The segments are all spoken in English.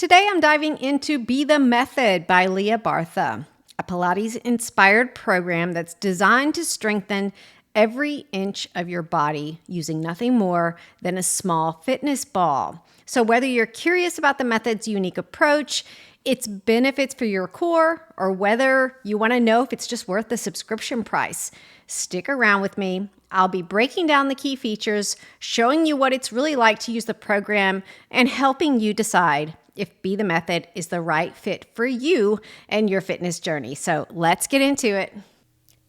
Today I'm diving into Be the Method by Lia Bartha, a Pilates-inspired program that's designed to strengthen every inch of your body using nothing more than a small fitness ball. So whether you're curious about the method's unique approach, its benefits for your core, or whether you want to know if it's just worth the subscription price, stick around with me. I'll be breaking down the key features, showing you what it's really like to use the program, and helping you decide if Be the Method is the right fit for you and your fitness journey. So let's get into it.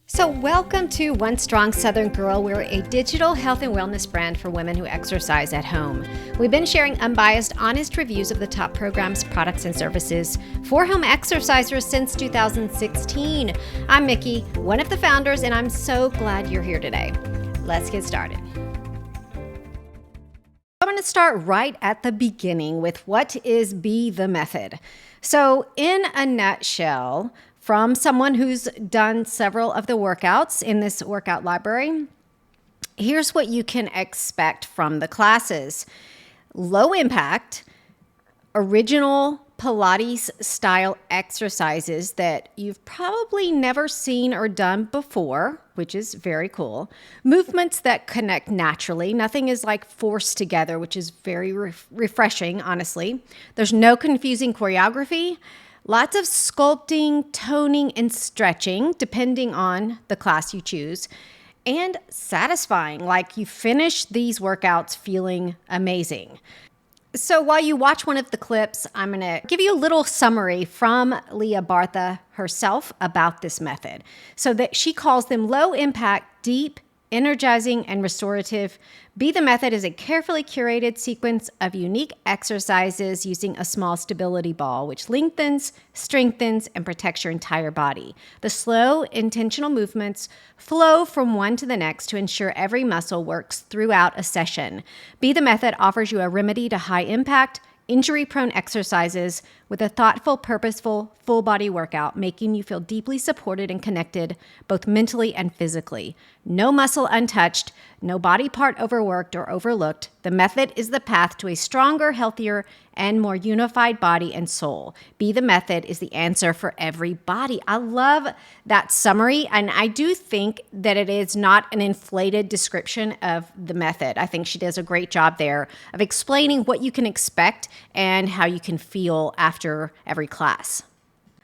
So welcome to One Strong Southern Girl. We're a digital health and wellness brand for women who exercise at home. We've been sharing unbiased, honest reviews of the top programs, products, and services for home exercisers since 2016. I'm Mickey, one of the founders, and I'm so glad you're here today. Let's get started. I'm going to start right at the beginning with what is Be the Method. So in a nutshell, from someone who's done several of the workouts in this workout library, here's what you can expect from the classes. Low impact, original Pilates style exercises that you've probably never seen or done before, which is very cool. Movements that connect naturally. Nothing is like forced together, which is very refreshing, honestly. There's no confusing choreography. Lots of sculpting, toning, and stretching, depending on the class you choose. And satisfying, like you finish these workouts feeling amazing. So while you watch one of the clips, I'm going to give you a little summary from Lia Bartha herself about this method. So that she calls them low impact, deep, energizing, and restorative. Be the Method is a carefully curated sequence of unique exercises using a small stability ball, which lengthens, strengthens, and protects your entire body. The slow, intentional movements flow from one to the next to ensure every muscle works throughout a session. Be the Method offers you a remedy to high impact, injury-prone exercises with a thoughtful, purposeful, full-body workout, making you feel deeply supported and connected, both mentally and physically. No muscle untouched, no body part overworked or overlooked. The method is the path to a stronger, healthier, and more unified body and soul. Be the Method is the answer for every body. I love that summary, and I do think that it is not an inflated description of the method. I think she does a great job there of explaining what you can expect and how you can feel after every class.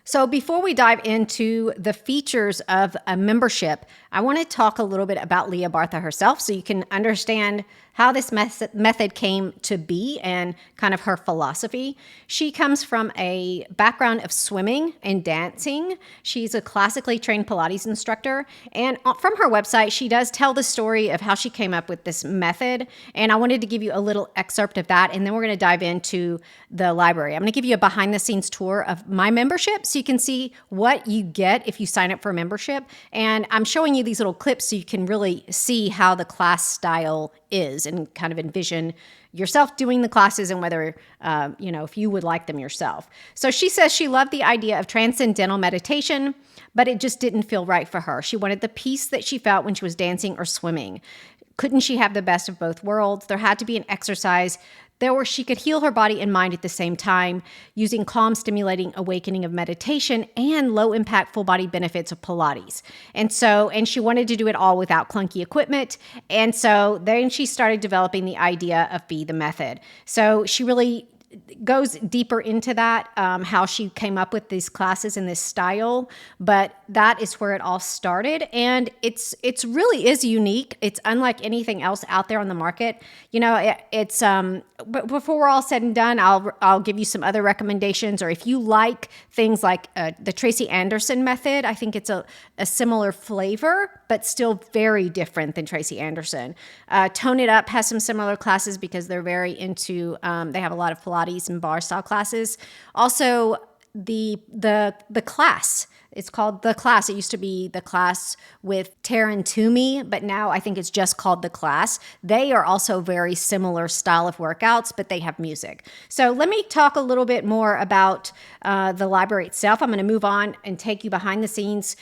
So before we dive into the features of a membership, I want to talk a little bit about Lia Bartha herself so you can understand how this method came to be and kind of her philosophy. She comes from a background of swimming and dancing. She's a classically trained Pilates instructor. And from her website, she does tell the story of how she came up with this method. And I wanted to give you a little excerpt of that. And then we're going to dive into the library. I'm going to give you a behind the scenes tour of my membership so you can see what you get if you sign up for a membership. And I'm showing you these little clips so you can really see how the class style is and kind of envision yourself doing the classes and whether, if you would like them yourself. So she says she loved the idea of transcendental meditation, but it just didn't feel right for her. She wanted the peace that she felt when she was dancing or swimming. Couldn't she have the best of both worlds? There had to be an exercise there where she could heal her body and mind at the same time using calm, stimulating awakening of meditation and low impact full body benefits of Pilates. And she wanted to do it all without clunky equipment. And so then she started developing the idea of Be the Method. So she really goes deeper into that, how she came up with these classes in this style, but that is where it all started. And it's really is unique. It's unlike anything else out there on the market. But before we're all said and done, I'll give you some other recommendations, or if you like things like the Tracy Anderson method, I think it's a similar flavor, but still very different than Tracy Anderson. Tone It Up has some similar classes because they're very into, they have a lot of Pilates and bar style classes. Also, the class. It's called The Class. It used to be The Class with Taryn Toomey, but now I think it's just called The Class. They are also very similar style of workouts, but they have music. So let me talk a little bit more about the library itself. I'm going to move on and take you behind the scenes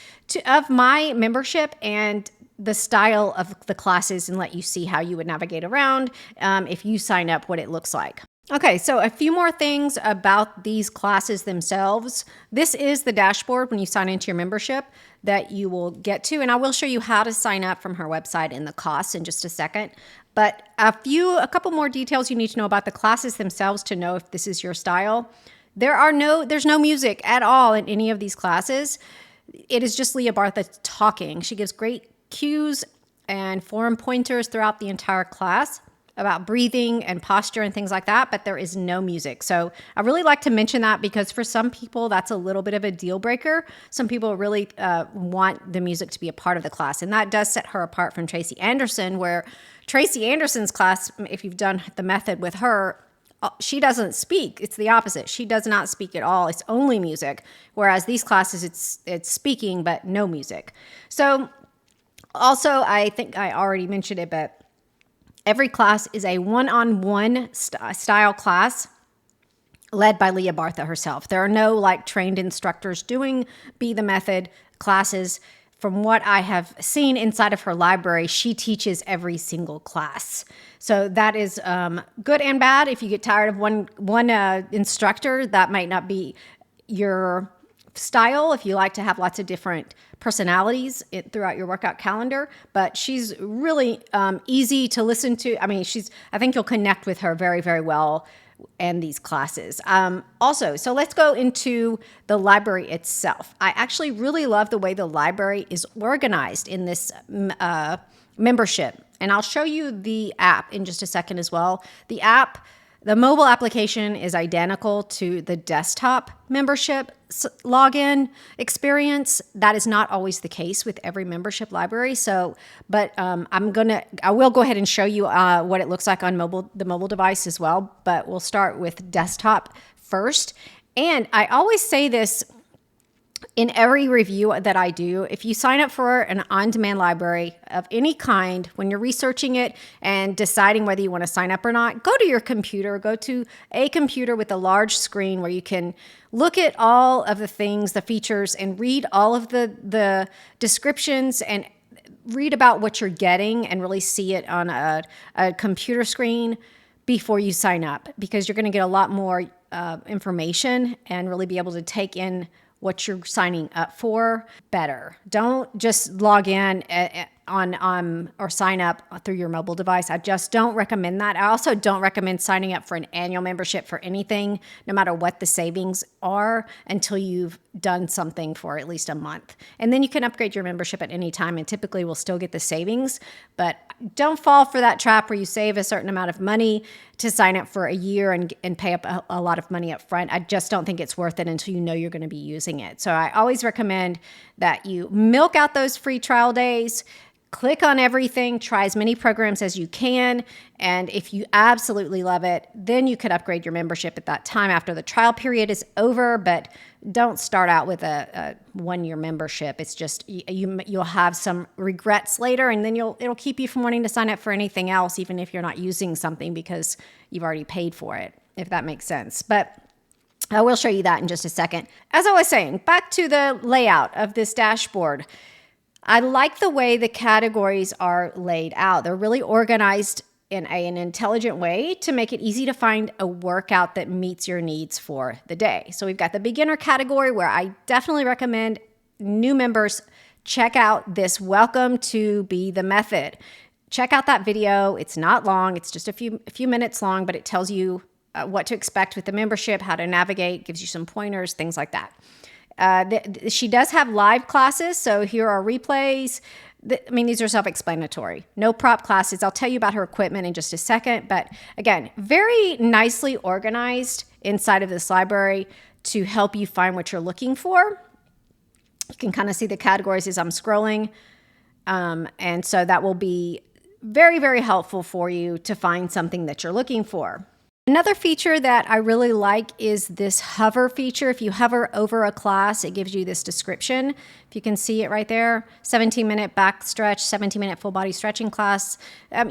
of my membership and the style of the classes and let you see how you would navigate around if you sign up, what it looks like. Okay, so a few more things about these classes themselves. This is the dashboard when you sign into your membership that you will get to, and I will show you how to sign up from her website and the costs in just a second. But a couple more details you need to know about the classes themselves to know if this is your style. There's no music at all in any of these classes. It is just Lia Bartha talking. She gives great cues and form pointers throughout the entire class about breathing and posture and things like that, but there is no music. So I really like to mention that because for some people, that's a little bit of a deal breaker. Some people really want the music to be a part of the class, and that does set her apart from Tracy Anderson, where Tracy Anderson's class, if you've done the method with her, she doesn't speak. It's the opposite. She does not speak at all. It's only music, whereas these classes, it's speaking, but no music. So also, I think I already mentioned it, but every class is a one-on-one style class led by Lia Bartha herself. There are no like trained instructors doing Be the Method classes. From what I have seen inside of her library, she teaches every single class. So that is good and bad. If you get tired of one instructor, that might not be your style if you like to have lots of different personalities throughout your workout calendar. But she's really easy to listen to. I think you'll connect with her very, very well in these classes. So let's go into the library itself. I actually really love the way the library is organized in this membership. And I'll show you the app in just a second as well. The mobile application is identical to the desktop membership login experience. That is not always the case with every membership library. But I will go ahead and show you what it looks like on the mobile device as well. But we'll start with desktop first. And I always say this in every review that I do, if you sign up for an on-demand library of any kind, when you're researching it and deciding whether you want to sign up or not, go to your computer, go to a computer with a large screen where you can look at all of the things, the features, and read all of the descriptions and read about what you're getting and really see it on a computer screen before you sign up, because you're going to get a lot more information and really be able to take in what you're signing up for better. Don't just log in on or sign up through your mobile device. I just don't recommend that. I also don't recommend signing up for an annual membership for anything, no matter what the savings are, until you've done something for at least a month. And then you can upgrade your membership at any time and typically will still get the savings. But don't fall for that trap where you save a certain amount of money to sign up for a year and pay up a lot of money up front. I just don't think it's worth it until you know you're going to be using it. So I always recommend that you milk out those free trial days, click on everything, try as many programs as you can, and if you absolutely love it, then you could upgrade your membership at that time after the trial period is over. But don't start out with a one-year membership. It's just you'll have some regrets later, and then it'll keep you from wanting to sign up for anything else, even if you're not using something because you've already paid for it, if that makes sense. But I will show you that in just a second. As I was saying, back to the layout of this dashboard. I like the way the categories are laid out. They're really organized in an intelligent way to make it easy to find a workout that meets your needs for the day. So we've got the beginner category, where I definitely recommend new members check out this Welcome to Be the Method. Check out that video. It's not long. It's just a few minutes long, but it tells you what to expect with the membership, how to navigate, gives you some pointers, things like that. She does have live classes, so here are replays. These are self-explanatory. No prop classes. I'll tell you about her equipment in just a second. But again, very nicely organized inside of this library to help you find what you're looking for. You can kind of see the categories as I'm scrolling. And so that will be very, very helpful for you to find something that you're looking for. Another feature that I really like is this hover feature. If you hover over a class, it gives you this description. If you can see it right there, 17-minute back stretch, 17-minute full body stretching class.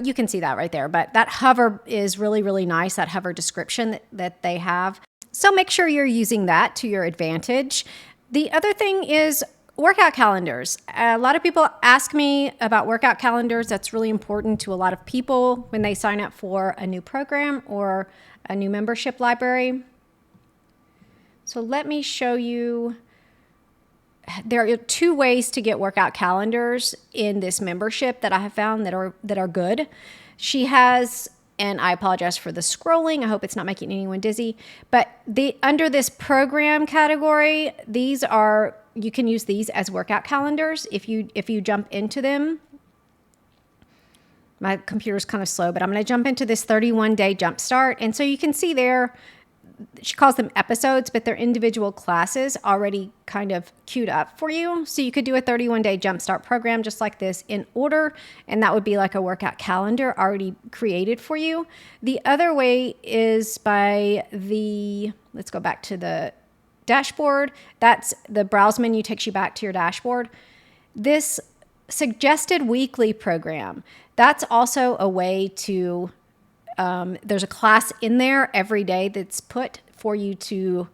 You can see that right there. But that hover is really, really nice, that hover description that they have. So make sure you're using that to your advantage. The other thing is workout calendars. A lot of people ask me about workout calendars. That's really important to a lot of people when they sign up for a new program or a new membership library. So let me show you. There are 2 ways to get workout calendars in this membership that I have found that are good. She has, and I apologize for the scrolling. I hope it's not making anyone dizzy. But under this program category, you can use these as workout calendars if you jump into them. My computer's kind of slow, but I'm going to jump into this 31-day jump start. And so you can see there, she calls them episodes, but they're individual classes already kind of queued up for you. So you could do a 31-day jumpstart program just like this in order, and that would be like a workout calendar already created for you. The other way is by let's go back to the dashboard. That's the browse menu takes you back to your dashboard. This suggested weekly program, that's also a way to there's a class in there every day that's put for you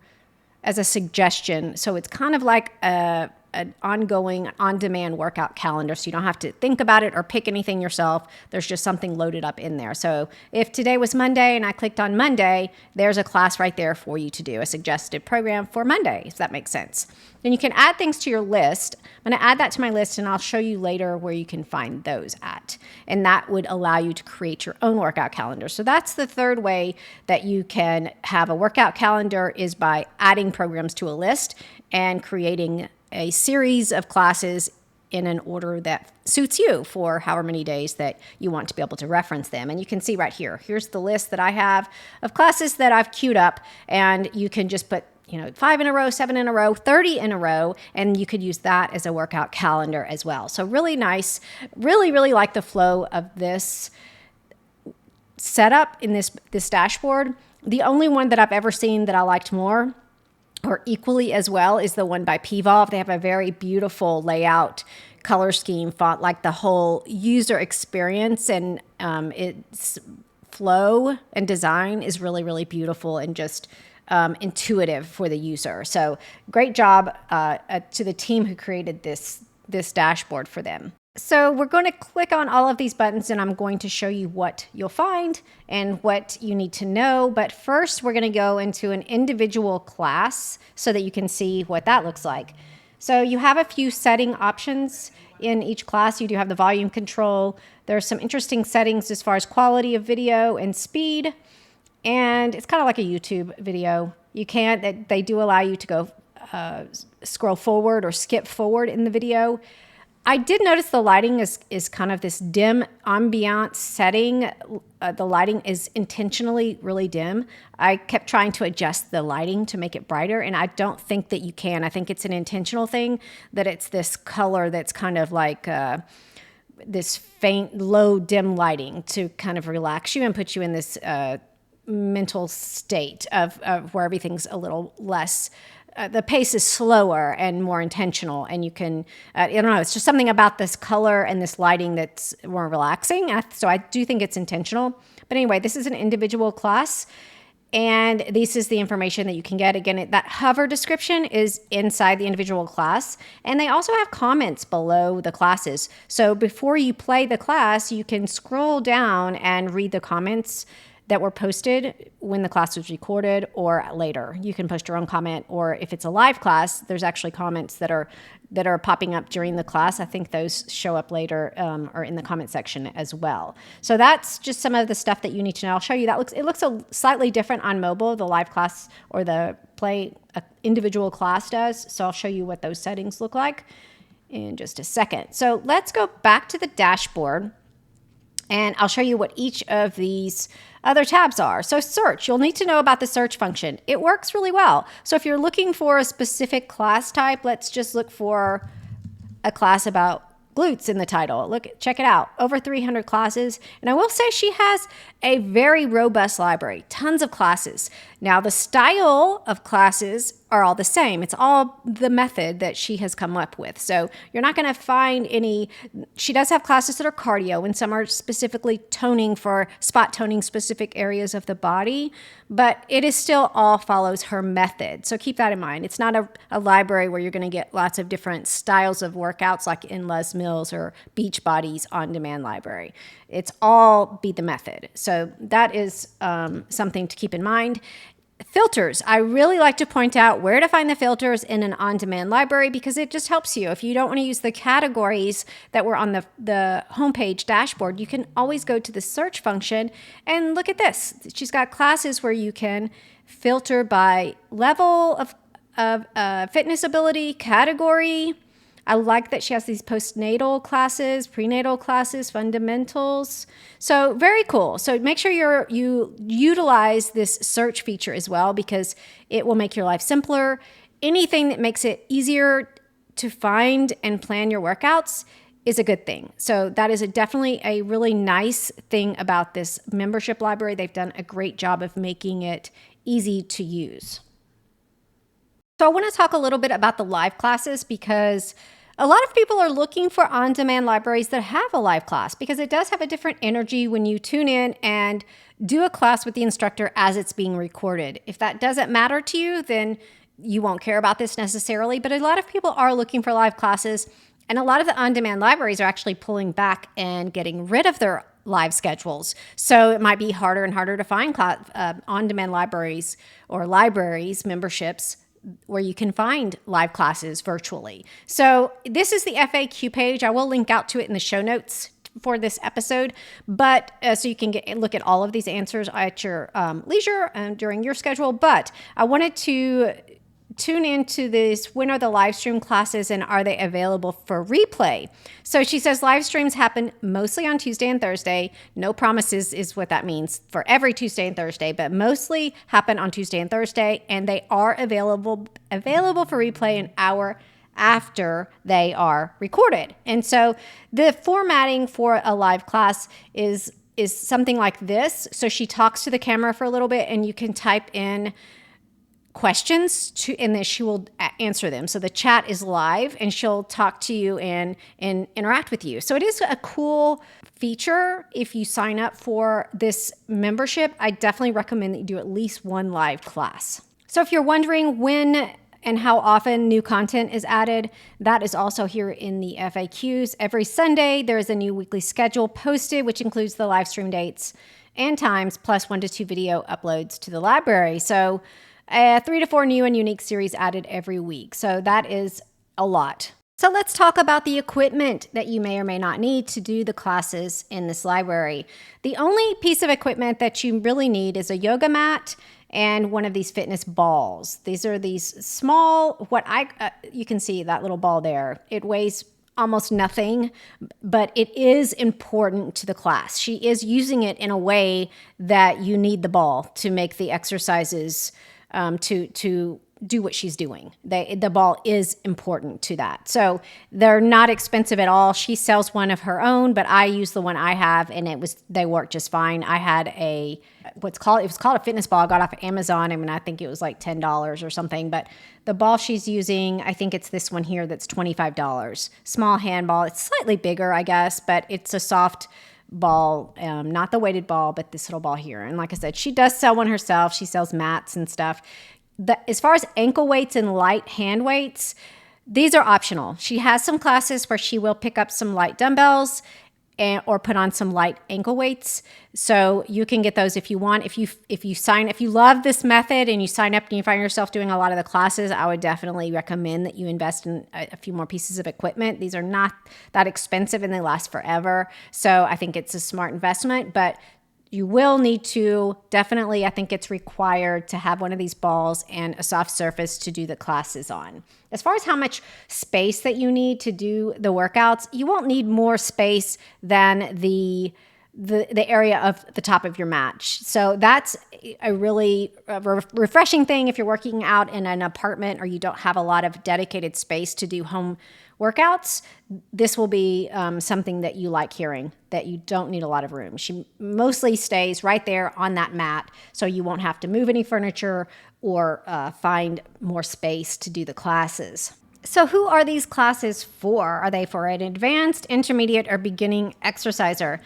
as a suggestion. So it's kind of like an ongoing, on-demand workout calendar. So you don't have to think about it or pick anything yourself. There's just something loaded up in there. So if today was Monday and I clicked on Monday, there's a class right there for you to do, a suggested program for Monday, if that makes sense. Then you can add things to your list. I'm going to add that to my list, and I'll show you later where you can find those at. And that would allow you to create your own workout calendar. So that's the third way that you can have a workout calendar, is by adding programs to a list and creating a series of classes in an order that suits you for however many days that you want to be able to reference them. And you can see right here, here's the list that I have of classes that I've queued up, and you can just put 5 in a row, 7 in a row, 30 in a row, and you could use that as a workout calendar as well. So really nice, really, really like the flow of this setup in this dashboard. The only one that I've ever seen that I liked more or equally as well is the one by Pvolve. They have a very beautiful layout, color scheme, font, like the whole user experience and its flow and design is really, really beautiful and just intuitive for the user. So great job to the team who created this dashboard for them. So we're going to click on all of these buttons, and I'm going to show you what you'll find and what you need to know. But first, we're going to go into an individual class so that you can see what that looks like. So you have a few setting options in each class. You do have the volume control. There are some interesting settings as far as quality of video and speed. And it's kind of like a YouTube video. They do allow you to go scroll forward or skip forward in the video. I did notice the lighting is kind of this dim ambient setting. The lighting is intentionally really dim. I kept trying to adjust the lighting to make it brighter, and I don't think that you can. I think it's an intentional thing, that it's this color that's kind of like this faint, low, dim lighting to kind of relax you and put you in this mental state of where everything's a little less the pace is slower and more intentional, and you can, I don't know, it's just something about this color and this lighting that's more relaxing. So I do think it's intentional. But anyway, this is an individual class, and this is the information that you can get. Again, that hover description is inside the individual class, and they also have comments below the classes. So before you play the class, you can scroll down and read the comments that were posted when the class was recorded or later. You can post your own comment, or if it's a live class, there's actually comments that are popping up during the class. I think those show up later or in the comment section as well. So that's just some of the stuff that you need to know. I'll show you that. It looks slightly different on mobile, the live class or the play individual class does. So I'll show you what those settings look like in just a second. So let's go back to the dashboard, and I'll show you what each of these other tabs are. So search, you'll need to know about the search function. It works really well. So if you're looking for a specific class type, let's just look for a class about glutes in the title. Check it out. Over 300 classes. And I will say she has a very robust library, tons of classes. Now, the style of classes are all the same. It's all the method that she has come up with. So you're not going to find any. She does have classes that are cardio, and some are specifically toning for spot toning specific areas of the body, but it is still all follows her method. So keep that in mind. It's not a library where you're going to get lots of different styles of workouts like in Les Mills or Beachbody's on-demand library. It's all Be the Method. So that is something to keep in mind. Filters. I really like to point out where to find the filters in an on-demand library because it just helps you. If you don't want to use the categories that were on the homepage dashboard, you can always go to the search function and look at this. She's got classes where you can filter by level of fitness ability, category. I like that she has these postnatal classes, prenatal classes, fundamentals. So very cool. So make sure you utilize this search feature as well because it will make your life simpler. Anything that makes it easier to find and plan your workouts is a good thing. So that is definitely a really nice thing about this membership library. They've done a great job of making it easy to use. So I want to talk a little bit about the live classes because a lot of people are looking for on-demand libraries that have a live class because it does have a different energy when you tune in and do a class with the instructor as it's being recorded. If that doesn't matter to you, then you won't care about this necessarily, but a lot of people are looking for live classes, and a lot of the on-demand libraries are actually pulling back and getting rid of their live schedules. So it might be harder and harder to find on-demand libraries or libraries memberships where you can find live classes virtually. So this is the FAQ page. I will link out to it in the show notes for this episode, but so you can look at all of these answers at your leisure during your schedule. But I wanted to tune into this. When are the live stream classes and are they available for replay? So she says live streams happen mostly on Tuesday and Thursday. No promises is what that means for every Tuesday and Thursday, but mostly happen on Tuesday and Thursday, and they are available for replay an hour after they are recorded. And so the formatting for a live class is something like this. So she talks to the camera for a little bit and you can type in questions and then she will answer them. So the chat is live and she'll talk to you and interact with you. So it is a cool feature. If you sign up for this membership, I definitely recommend that you do at least one live class. So if you're wondering when and how often new content is added, that is also here in the FAQs. Every Sunday, there is a new weekly schedule posted, which includes the live stream dates and times, plus 1 to 2 video uploads to the library. So 3 to 4 new and unique series added every week. So that is a lot. So let's talk about the equipment that you may or may not need to do the classes in this library. The only piece of equipment that you really need is a yoga mat and one of these fitness balls. These are these small, you can see that little ball there. It weighs almost nothing, but it is important to the class. She is using it in a way that you need the ball to make the exercises to do what she's doing. The ball is important to that. So they're not expensive at all. She sells one of her own, but I use the one I have and they work just fine. I had it was called a fitness ball I got off of Amazon. I mean, I think it was like $10 or something, but the ball she's using, I think it's this one here that's $25. Small handball. It's slightly bigger, I guess, but it's a soft ball, not the weighted ball, but this little ball here. And like I said, she does sell one herself. She sells mats and stuff. As far as ankle weights and light hand weights, these are optional. She has some classes where she will pick up some light dumbbells or put on some light ankle weights. So you can get those if you want. If you love this method and you sign up and you find yourself doing a lot of the classes, I would definitely recommend that you invest in a few more pieces of equipment. These are not that expensive and they last forever. So I think it's a smart investment, but you will need to definitely, I think it's required to have one of these balls and a soft surface to do the classes on. As far as how much space that you need to do the workouts, you won't need more space than the the area of the top of your mat. So that's a really refreshing thing if you're working out in an apartment or you don't have a lot of dedicated space to do home workouts. This will be something that you like hearing, that you don't need a lot of room. She mostly stays right there on that mat, so you won't have to move any furniture or find more space to do the classes. So who are these classes for? Are they for an advanced, intermediate, or beginning exerciser?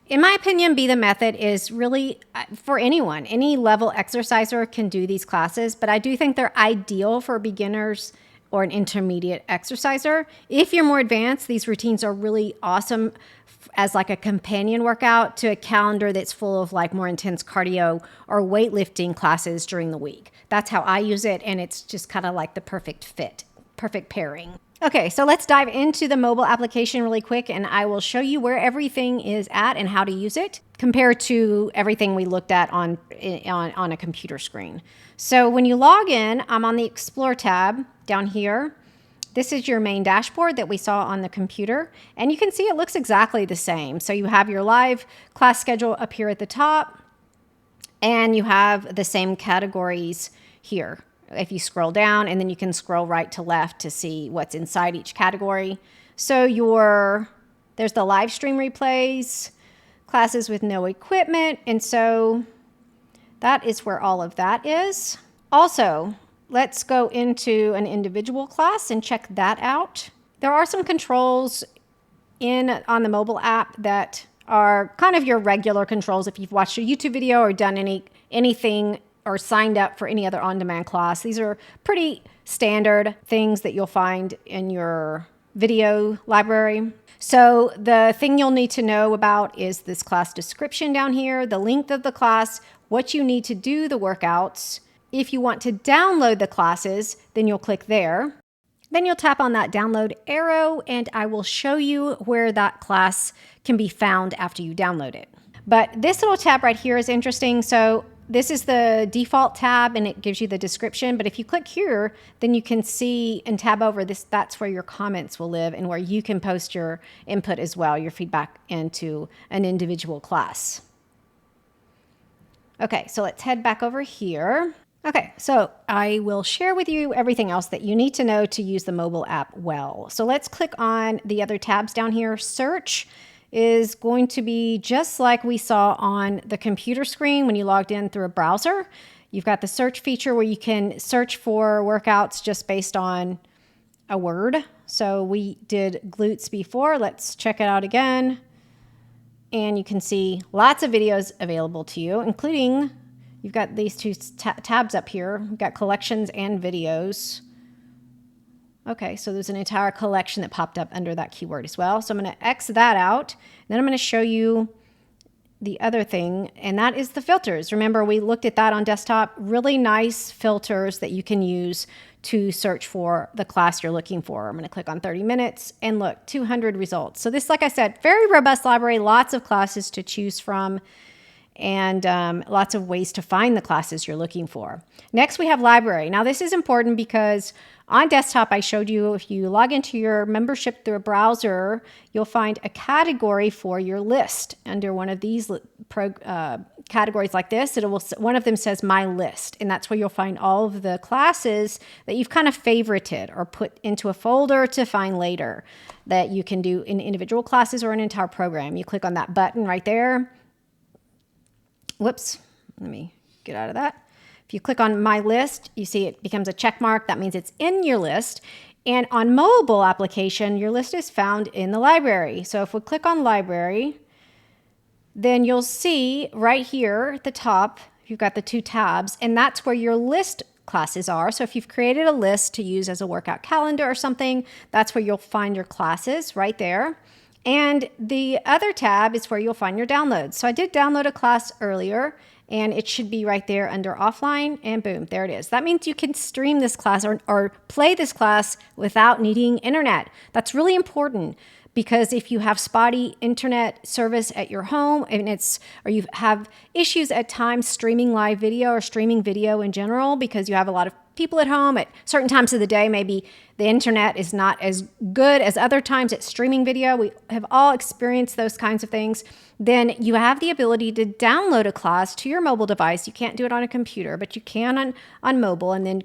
In my opinion, Be the Method is really for anyone. Any level exerciser can do these classes, but I do think they're ideal for beginners or an intermediate exerciser. If you're more advanced, these routines are really awesome as like a companion workout to a calendar that's full of like more intense cardio or weightlifting classes during the week. That's how I use it, and it's just kind of like the perfect fit, perfect pairing. Okay, so let's dive into the mobile application really quick, and I will show you where everything is at and how to use it compared to everything we looked at on a computer screen. So when you log in, I'm on the Explore tab down here. This is your main dashboard that we saw on the computer, and you can see it looks exactly the same. So you have your live class schedule up here at the top, and you have the same categories here. If you scroll down, and then you can scroll right to left to see what's inside each category. So there's the live stream replays, classes with no equipment, and so that is where all of that is. Also, let's go into an individual class and check that out. There are some controls on the mobile app that are kind of your regular controls if you've watched a YouTube video or done anything or signed up for any other on-demand class. These are pretty standard things that you'll find in your video library. So the thing you'll need to know about is this class description down here, the length of the class, what you need to do the workouts. If you want to download the classes, then you'll click there. Then you'll tap on that download arrow, and I will show you where that class can be found after you download it. But this little tab right here is interesting. So this is the default tab, and it gives you the description. But if you click here, then you can see and tab over this. That's where your comments will live and where you can post your input as well, your feedback into an individual class. Okay, so let's head back over here. Okay, so I will share with you everything else that you need to know to use the mobile app well. So let's click on the other tabs down here. Search is going to be just like we saw on the computer screen when you logged in through a browser. You've got the search feature where you can search for workouts just based on a word. So we did glutes before. Let's check it out again. And you can see lots of videos available to you, including you've got these two tabs up here. We've got collections and videos. Okay, so there's an entire collection that popped up under that keyword as well. So I'm going to X that out. Then I'm going to show you the other thing, and that is the filters. Remember, we looked at that on desktop. Really nice filters that you can use to search for the class you're looking for. I'm going to click on 30 minutes, and look, 200 results. So this, like I said, very robust library, lots of classes to choose from, and lots of ways to find the classes you're looking for. Next, we have library. Now, this is important because on desktop, I showed you if you log into your membership through a browser, you'll find a category for your list. Under one of these categories like this, one of them says My List, and that's where you'll find all of the classes that you've kind of favorited or put into a folder to find later that you can do in individual classes or an entire program. You click on that button right there. Whoops, let me get out of that. If you click on My List, you see it becomes a check mark. That means it's in your list. And on mobile application, your list is found in the library. So if we click on library, then you'll see right here at the top, you've got the two tabs, and that's where your list classes are. So if you've created a list to use as a workout calendar or something, that's where you'll find your classes right there. And the other tab is where you'll find your downloads. So I did download a class earlier, and it should be right there under offline, and boom, there it is. That means you can stream this class or play this class without needing internet. That's really important because if you have spotty internet service at your home or you have issues at times streaming live video or streaming video in general because you have a lot of people at home at certain times of the day. Maybe the internet is not as good as other times at streaming video. We have all experienced those kinds of things. Then you have the ability to download a class to your mobile device. You can't do it on a computer, but you can on mobile, and then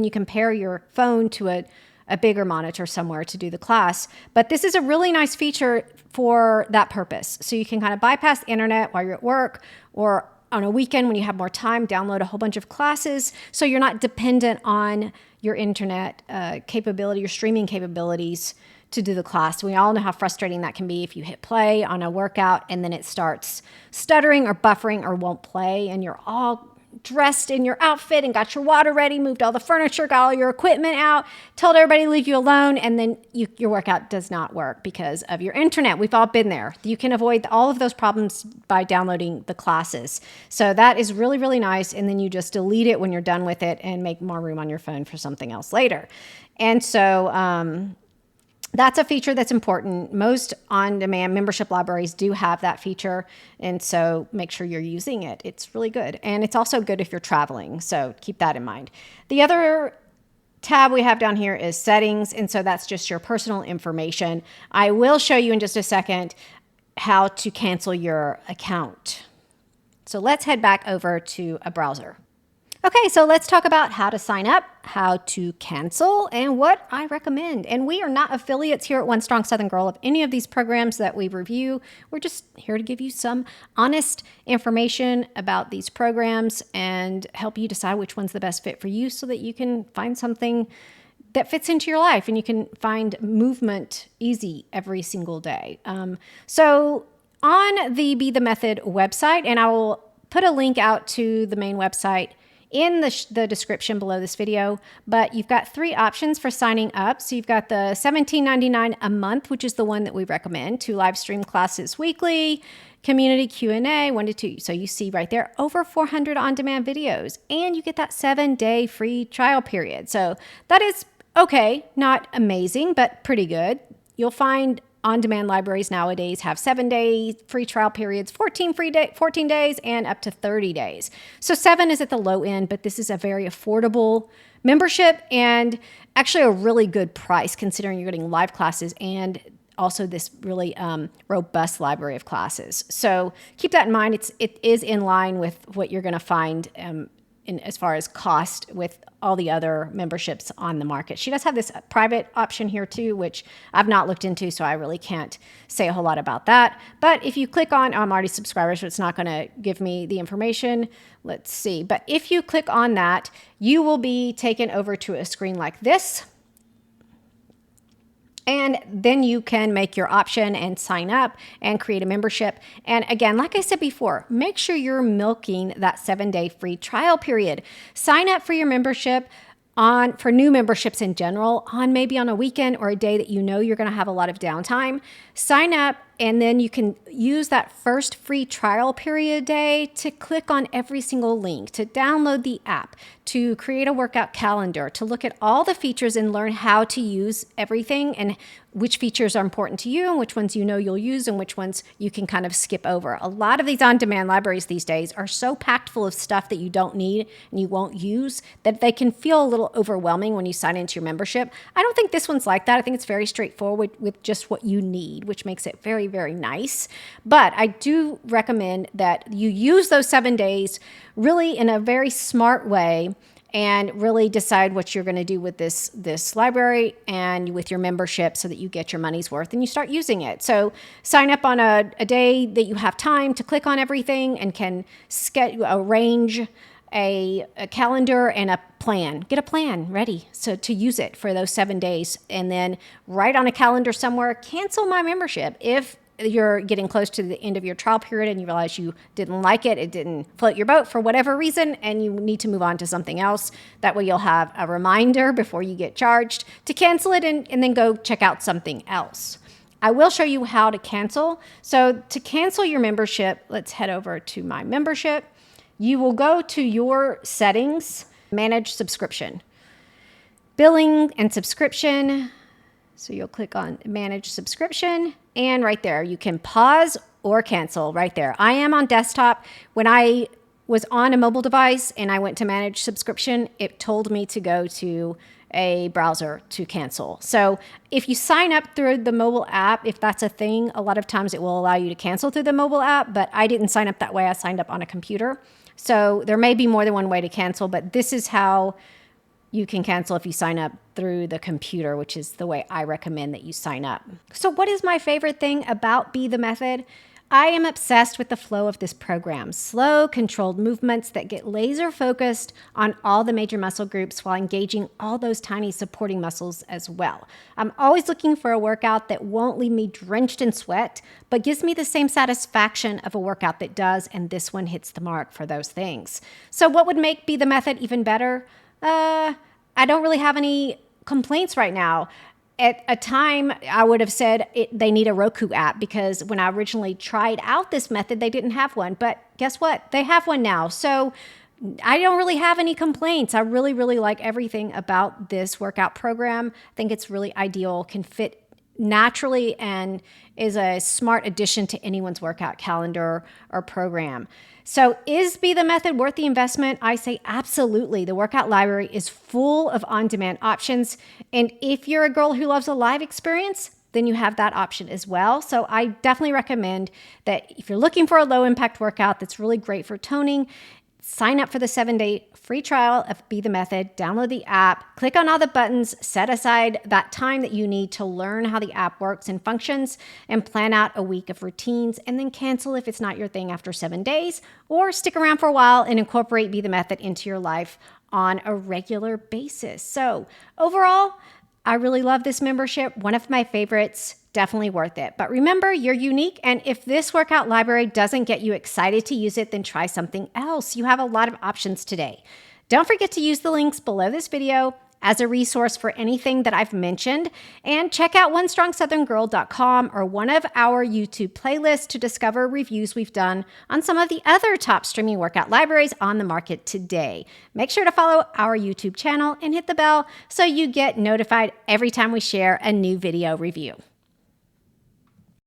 you can pair your phone to a bigger monitor somewhere to do the class. But this is a really nice feature for that purpose. So you can kind of bypass the internet while you're at work, or on a weekend when you have more time, download a whole bunch of classes so you're not dependent on your internet capability, your streaming capabilities to do the class. We all know how frustrating that can be if you hit play on a workout and then it starts stuttering or buffering or won't play, and you're all dressed in your outfit and got your water ready, moved all the furniture, got all your equipment out, told everybody to leave you alone, and then your workout does not work because of your internet. We've all been there. You can avoid all of those problems by downloading the classes. So that is really, really nice, and then you just delete it when you're done with it and make more room on your phone for something else later. And so that's a feature that's important. Most on-demand membership libraries do have that feature, and so make sure you're using it. It's really good, and it's also good if you're traveling, so keep that in mind. The other tab we have down here is settings, and so that's just your personal information. I will show you in just a second how to cancel your account. So let's head back over to a browser. Okay, so let's talk about how to sign up, how to cancel, and what I recommend. And we are not affiliates here at One Strong Southern Girl of any of these programs that we review. We're just here to give you some honest information about these programs and help you decide which one's the best fit for you so that you can find something that fits into your life and you can find movement easy every single day. So on the Be the Method website, and I will put a link out to the main website in the description below this video, but you've got 3 options for signing up. So you've got the $17.99 a month, which is the one that we recommend, 2 live stream classes weekly, community Q&A, 1 to 2. So you see right there, over 400 on-demand videos, and you get that 7-day free trial period. So that is okay, not amazing, but pretty good. You'll find on-demand libraries nowadays have 7-day free trial periods, 14 days, and up to 30 days. So 7 is at the low end, but this is a very affordable membership and actually a really good price considering you're getting live classes and also this really robust library of classes. So keep that in mind. It is in line with what you're going to find as far as cost with all the other memberships on the market. She does have this private option here too, which I've not looked into, so I really can't say a whole lot about that. But if you click on, I'm already subscribed, so it's not going to give me the information. Let's see. But if you click on that, you will be taken over to a screen like this. And then you can make your option and sign up and create a membership. And again, like I said before, make sure you're milking that 7-day free trial period. Sign up for your membership for new memberships in general maybe on a weekend or a day that you know you're going to have a lot of downtime. Sign up, and then you can use that first free trial period day to click on every single link, to download the app, to create a workout calendar, to look at all the features and learn how to use everything and which features are important to you and which ones you know you'll use and which ones you can kind of skip over. A lot of these on-demand libraries these days are so packed full of stuff that you don't need and you won't use that they can feel a little overwhelming when you sign into your membership. I don't think this one's like that. I think it's very straightforward with just what you need, which makes it very, very nice. But I do recommend that you use those 7 days really in a very smart way and really decide what you're going to do with this library and with your membership so that you get your money's worth and you start using it. So sign up on a day that you have time to click on everything and can arrange a calendar and a plan. Get a plan ready so to use it for those 7 days, and then write on a calendar somewhere, cancel my membership if you're getting close to the end of your trial period and you realize you didn't like it, it didn't float your boat for whatever reason, and you need to move on to something else. That way you'll have a reminder before you get charged to cancel it and then go check out something else. I will show you how to cancel. So to cancel your membership, let's head over to my membership. You will go to your settings, manage subscription, billing and subscription. So you'll click on manage subscription, and right there you can pause or cancel right there. I am on desktop. When I was on a mobile device and I went to manage subscription, it told me to go to a browser to cancel. So if you sign up through the mobile app, if that's a thing, a lot of times it will allow you to cancel through the mobile app, but I didn't sign up that way. I signed up on a computer. So there may be more than one way to cancel, but this is how you can cancel if you sign up through the computer, which is the way I recommend that you sign up. So what is my favorite thing about Be the Method? I am obsessed with the flow of this program. Slow, controlled movements that get laser focused on all the major muscle groups while engaging all those tiny supporting muscles as well. I'm always looking for a workout that won't leave me drenched in sweat, but gives me the same satisfaction of a workout that does, and this one hits the mark for those things. So what would make Be the Method even better? I don't really have any complaints right now. At a time, I would have said they need a Roku app, because when I originally tried out this method, they didn't have one. But guess what? They have one now. So I don't really have any complaints. I really, really like everything about this workout program. I think it's really ideal, can fit naturally, and is a smart addition to anyone's workout calendar or program. So is Be the Method worth the investment? I say absolutely. The workout library is full of on-demand options. And if you're a girl who loves a live experience, then you have that option as well. So I definitely recommend that if you're looking for a low-impact workout that's really great for toning, sign up for the 7-day free trial of Be the Method, download the app, click on all the buttons, set aside that time that you need to learn how the app works and functions, and plan out a week of routines, and then cancel if it's not your thing after 7 days, or stick around for a while and incorporate Be the Method into your life on a regular basis. So overall, I really love this membership. One of my favorites, definitely worth it. But remember, you're unique. And if this workout library doesn't get you excited to use it, then try something else. You have a lot of options today. Don't forget to use the links below this video as a resource for anything that I've mentioned. And check out OneStrongSouthernGirl.com or one of our YouTube playlists to discover reviews we've done on some of the other top streaming workout libraries on the market today. Make sure to follow our YouTube channel and hit the bell so you get notified every time we share a new video review.